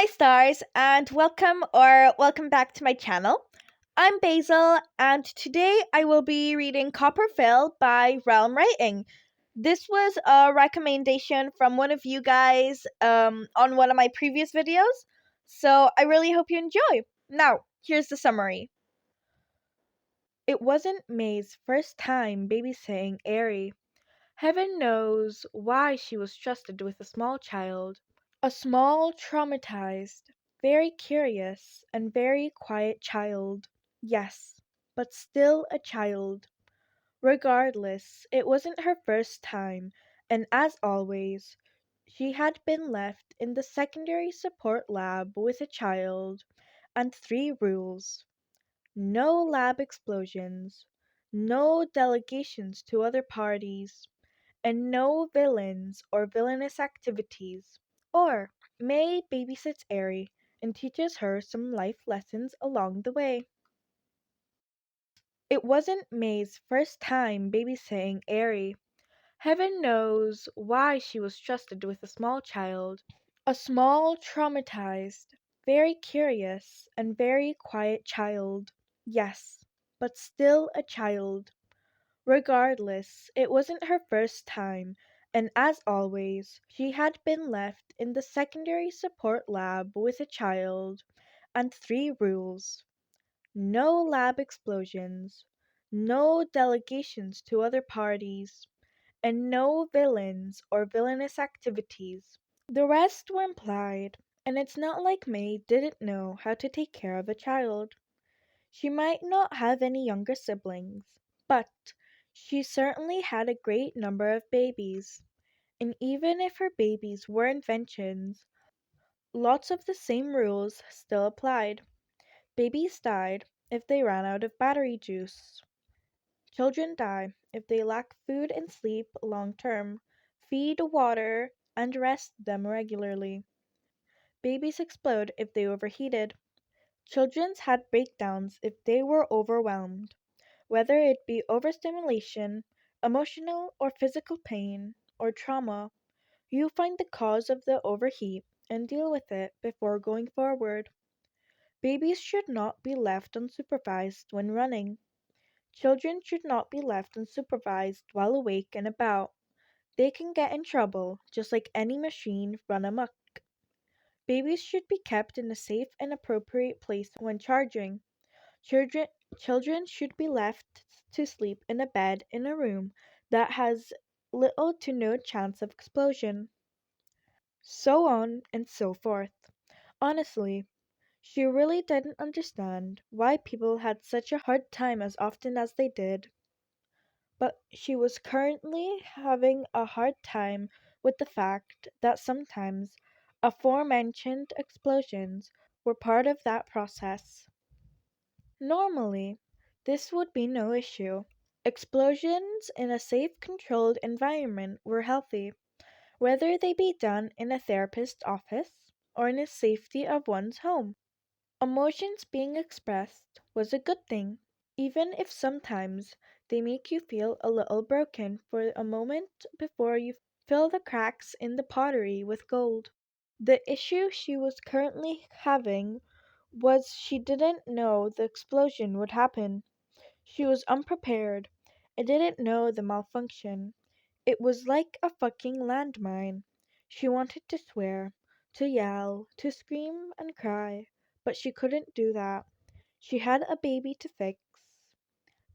Hi, stars, and welcome back to my channel. I'm Basil, and today I will be reading Copperfield by Realm Writing. This was a recommendation from one of you guys on one of my previous videos, so I really hope you enjoy. Now, here's the summary. It wasn't May's first time babysitting Erie. Heaven knows why she was trusted with a small child. A small, traumatized, very curious, and very quiet child. Yes, but still a child. Regardless, it wasn't her first time, and as always, she had been left in the secondary support lab with a child and three rules: no lab explosions, no delegations to other parties, and no villains or villainous activities. Or May babysits Eri and teaches her some life lessons along the way. It wasn't May's first time babysitting Eri. Heaven knows why she was trusted with a small child. A small, traumatized, very curious, and very quiet child. Yes, but still a child. Regardless, it wasn't her first time, and as always, she had been left in the secondary support lab with a child and three rules: no lab explosions, no delegations to other parties, and no villains or villainous activities. The rest were implied, and it's not like May didn't know how to take care of a child. She might not have any younger siblings, but she certainly had a great number of babies. And even if her babies were inventions, lots of the same rules still applied. Babies died if they ran out of battery juice. Children die if they lack food and sleep long term. Feed, water, and rest them regularly. Babies explode if they overheated. Children had breakdowns if they were overwhelmed. Whether it be overstimulation, emotional or physical pain, or trauma, you find the cause of the overheat and deal with it before going forward. Babies should not be left unsupervised when running. Children should not be left unsupervised while awake and about. They can get in trouble just like any machine run amok. Babies should be kept in a safe and appropriate place when charging. Children children should be left to sleep in a bed in a room that has little to no chance of explosion. So on and so forth. Honestly, she really didn't understand why people had such a hard time as often as they did. But she was currently having a hard time with the fact that sometimes aforementioned explosions were part of that process. Normally, this would be no issue. Explosions in a safe, controlled environment were healthy, whether they be done in a therapist's office or in the safety of one's home. Emotions being expressed was a good thing, even if sometimes they make you feel a little broken for a moment before you fill the cracks in the pottery with gold. The issue she was currently having was she didn't know the explosion would happen. She was unprepared. I didn't know the malfunction. It was like a fucking landmine. She wanted to swear, to yell, to scream and cry, but she couldn't do that. She had a baby to fix.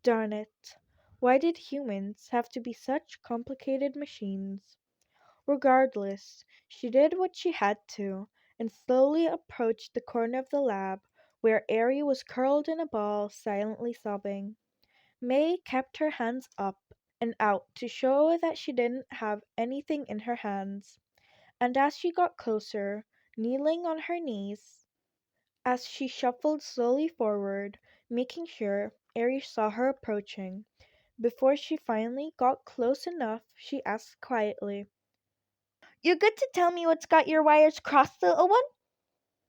Darn it. Why did humans have to be such complicated machines? Regardless, she did what she had to, and slowly approached the corner of the lab where Eri was curled in a ball, silently sobbing. May kept her hands up and out to show that she didn't have anything in her hands, and as she got closer, kneeling on her knees, as she shuffled slowly forward, making sure Eri saw her approaching, before she finally got close enough, she asked quietly, "You good to tell me what's got your wires crossed, little one?"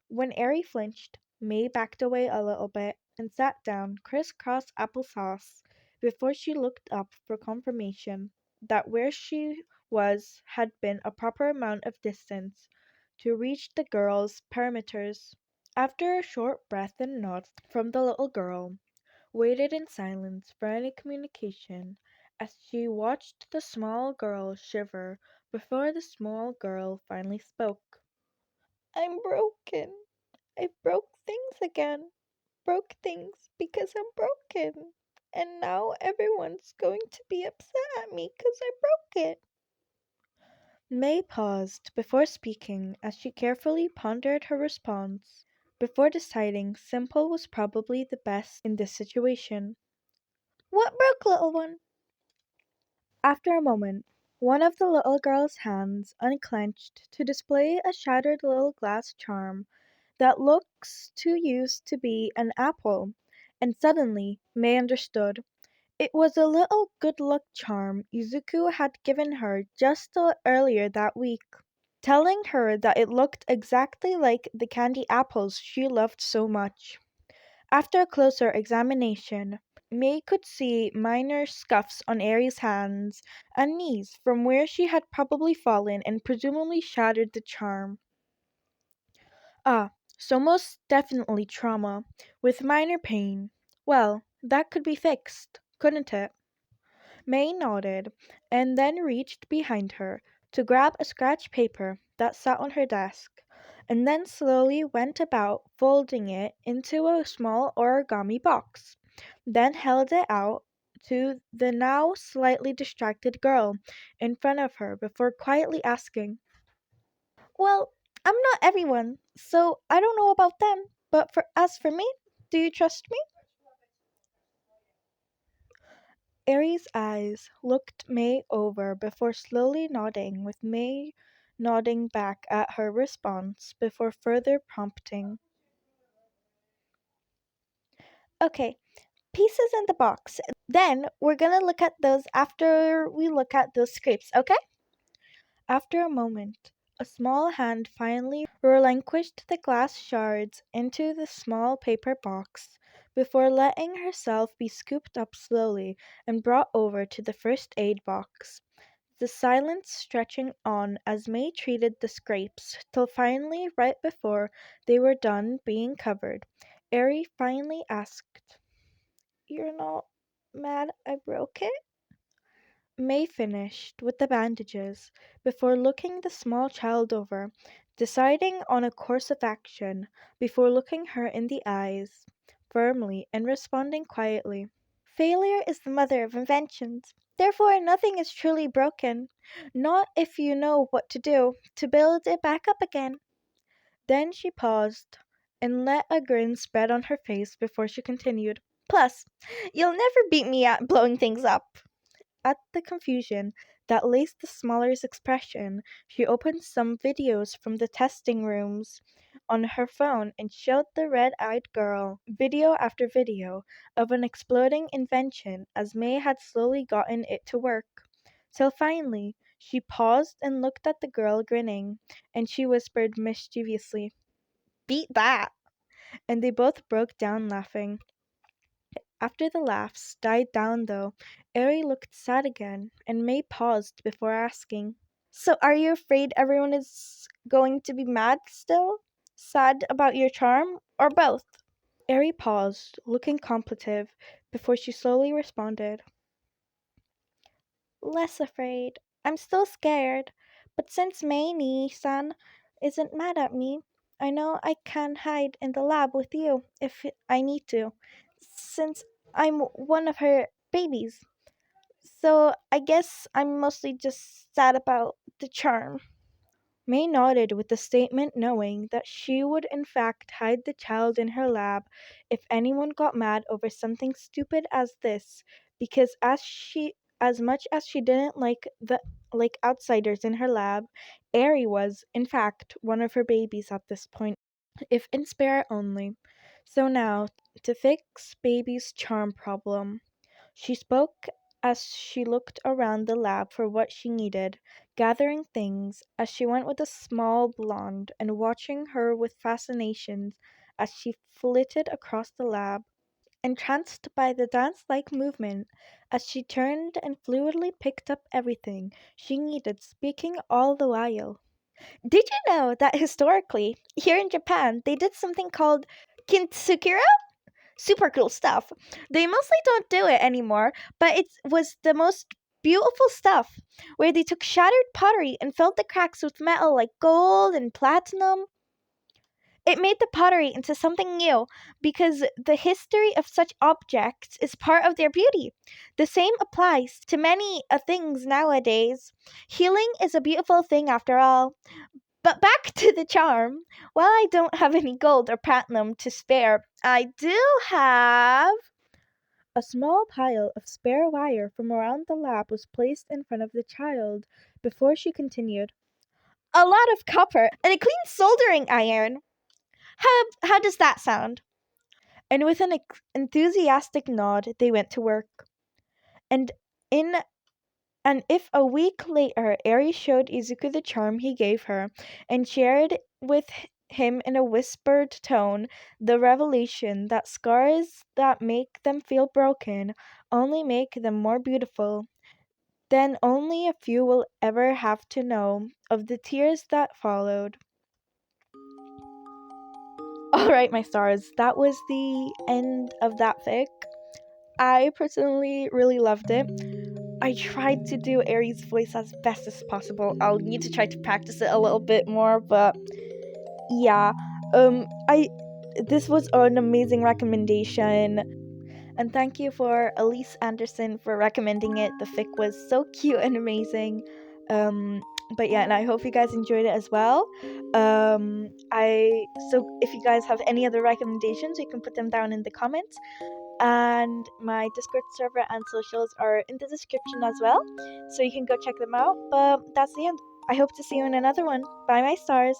When Eri flinched, May backed away a little bit and sat down crisscross applesauce before she looked up for confirmation that where she was had been a proper amount of distance to reach the girl's perimeters. After a short breath and nod from the little girl, waited in silence for any communication as she watched the small girl shiver before the small girl finally spoke. I'm broken. I broke things again. Broke things because I'm broken. And now everyone's going to be upset at me because I broke it. May paused before speaking as she carefully pondered her response before deciding simple was probably the best in this situation. What broke, little one? After a moment, one of the little girl's hands unclenched to display a shattered little glass charm that looks too used to be an apple, and suddenly May understood. It was a little good luck charm Izuku had given her just earlier that week, telling her that it looked exactly like the candy apples she loved so much. After a closer examination, May could see minor scuffs on Eri's hands and knees from where she had probably fallen and presumably shattered the charm. Ah, so most definitely trauma, with minor pain. Well, that could be fixed, couldn't it? May nodded, and then reached behind her to grab a scratch paper that sat on her desk, and then slowly went about folding it into a small origami box, then held it out to the now slightly distracted girl in front of her before quietly asking, well, I'm not everyone, so I don't know about them, but as for me, do you trust me? Erie's eyes looked May over before slowly nodding, with May nodding back at her response before further prompting. Okay, pieces in the box. Then we're gonna look at those after we look at those scripts, okay? After a moment, a small hand finally relinquished the glass shards into the small paper box before letting herself be scooped up slowly and brought over to the first aid box. The silence stretching on as May treated the scrapes till finally, right before they were done being covered, Eri finally asked, You're not mad I broke it? May finished with the bandages before looking the small child over, deciding on a course of action before looking her in the eyes firmly and responding quietly. Failure is the mother of inventions. Therefore, nothing is truly broken, not if you know what to do to build it back up again. Then she paused and let a grin spread on her face before she continued. Plus, you'll never beat me at blowing things up. At the confusion that laced the smaller's expression, she opened some videos from the testing rooms on her phone and showed the red eyed girl video after video of an exploding invention as May had slowly gotten it to work. Till finally, she paused and looked at the girl grinning, and she whispered mischievously, Beat that! And they both broke down laughing. After the laughs died down, though, Eri looked sad again, and May paused before asking, So are you afraid everyone is going to be mad still? Sad about your charm? Or both? Eri paused, looking contemplative, before she slowly responded, Less afraid. I'm still scared. But since Maini-san isn't mad at me, I know I can hide in the lab with you if I need to, since I'm one of her babies. So I guess I'm mostly just sad about the charm. May nodded with the statement, knowing that she would in fact hide the child in her lab if anyone got mad over something stupid as this, because as much as she didn't like outsiders in her lab, Eri was, in fact, one of her babies at this point, if in spirit only. So now, to fix baby's charm problem. She spoke as she looked around the lab for what she needed, gathering things as she went with the small blonde and watching her with fascination as she flitted across the lab, entranced by the dance like movement as she turned and fluidly picked up everything she needed, speaking all the while. Did you know that historically, here in Japan, they did something called kintsukuroi? Super cool stuff. They mostly don't do it anymore, but it was the most beautiful stuff, where they took shattered pottery and filled the cracks with metal like gold and platinum. It made the pottery into something new because the history of such objects is part of their beauty. The same applies to many things nowadays. Healing is a beautiful thing after all. But back to the charm. While I don't have any gold or platinum to spare, I do have a small pile of spare wire from around the lab was placed in front of the child before she continued. A lot of copper and a clean soldering iron. How does that sound? And with an enthusiastic nod, they went to work. And in and if a week later Eri showed Izuku the charm he gave her and shared with him in a whispered tone the revelation that scars that make them feel broken only make them more beautiful, then only a few will ever have to know of the tears that followed. Alright, my stars, that was the end of that fic. I personally really loved it. I tried to do Eri's voice as best as possible. I'll need to try to practice it a little bit more, but yeah. I This was an amazing recommendation. And thank you for Elise Anderson for recommending it. The fic was so cute and amazing. But yeah, and I hope you guys enjoyed it as well. So if you guys have any other recommendations, you can put them down in the comments. And my Discord server and socials are in the description as well, so you can go check them out. But that's the end. I hope to see you in another one. Bye, my stars.